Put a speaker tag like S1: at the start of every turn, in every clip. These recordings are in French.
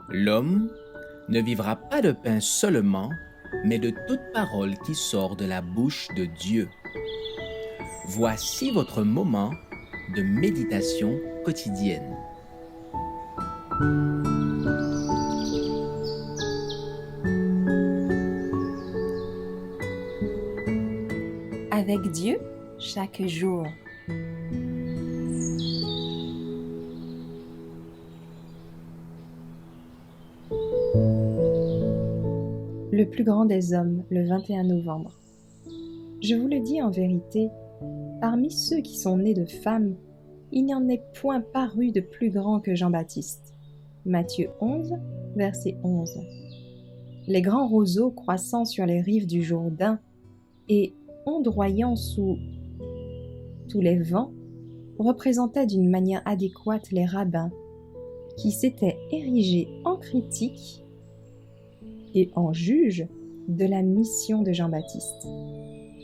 S1: L'homme ne vivra pas de pain seulement, mais de toute parole qui sort de la bouche de Dieu. Voici votre moment de méditation quotidienne.
S2: Avec Dieu, chaque jour. Le plus grand des hommes, le 21 novembre. Je vous le dis en vérité, parmi ceux qui sont nés de femmes, il n'y en est point paru de plus grand que Jean-Baptiste. Matthieu 11, verset 11. Les grands roseaux croissant sur les rives du Jourdain et ondoyant sous tous les vents représentaient d'une manière adéquate les rabbins qui s'étaient érigés en critiques et en juges de la mission de Jean-Baptiste.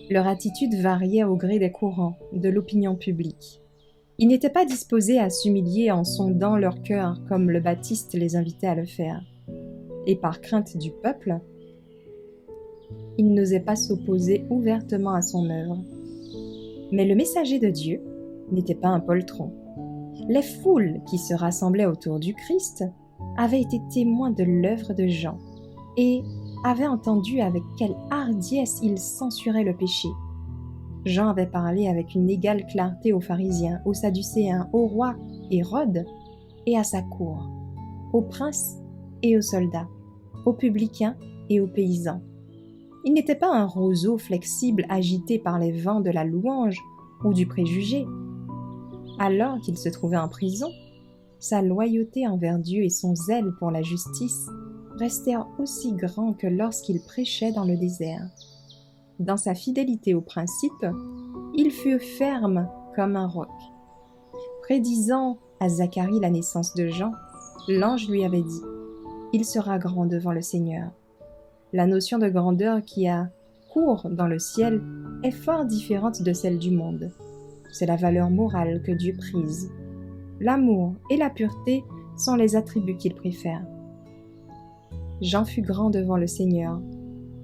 S2: Leur attitude variait au gré des courants, de l'opinion publique. Ils n'étaient pas disposés à s'humilier en sondant leur cœur comme le Baptiste les invitait à le faire. Et par crainte du peuple, ils n'osaient pas s'opposer ouvertement à son œuvre. Mais le messager de Dieu n'était pas un poltron. Les foules qui se rassemblaient autour du Christ avaient été témoins de l'œuvre de Jean et avaient entendu avec quelle hardiesse il censurait le péché. Jean avait parlé avec une égale clarté aux pharisiens, aux sadducéens, au roi Hérode et à sa cour, aux princes et aux soldats, aux publicains et aux paysans. Il n'était pas un roseau flexible agité par les vents de la louange ou du préjugé. Alors qu'il se trouvait en prison, sa loyauté envers Dieu et son zèle pour la justice restèrent aussi grands que lorsqu'il prêchait dans le désert. Dans sa fidélité aux principes, il fut ferme comme un roc. Prédisant à Zacharie la naissance de Jean, l'ange lui avait dit « Il sera grand devant le Seigneur ». La notion de grandeur qui a cours dans le ciel est fort différente de celle du monde. C'est la valeur morale que Dieu prise. L'amour et la pureté sont les attributs qu'il préfère. Jean fut grand devant le Seigneur,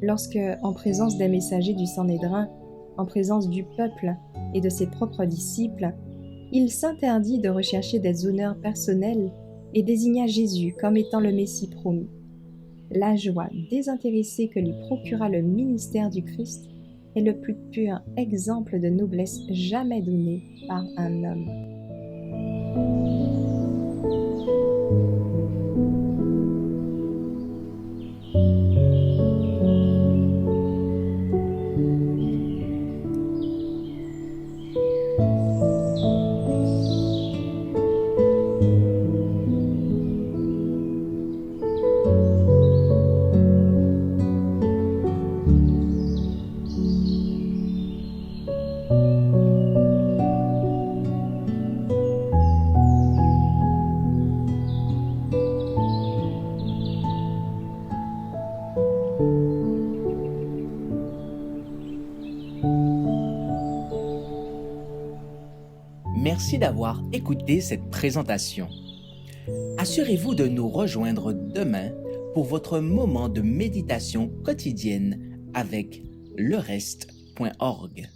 S2: lorsque, en présence des messagers du Sanhédrin, en présence du peuple et de ses propres disciples, il s'interdit de rechercher des honneurs personnels et désigna Jésus comme étant le Messie promis. La joie désintéressée que lui procura le ministère du Christ est le plus pur exemple de noblesse jamais donné par un homme.
S1: Merci d'avoir écouté cette présentation. Assurez-vous de nous rejoindre demain pour votre moment de méditation quotidienne avec lereste.org.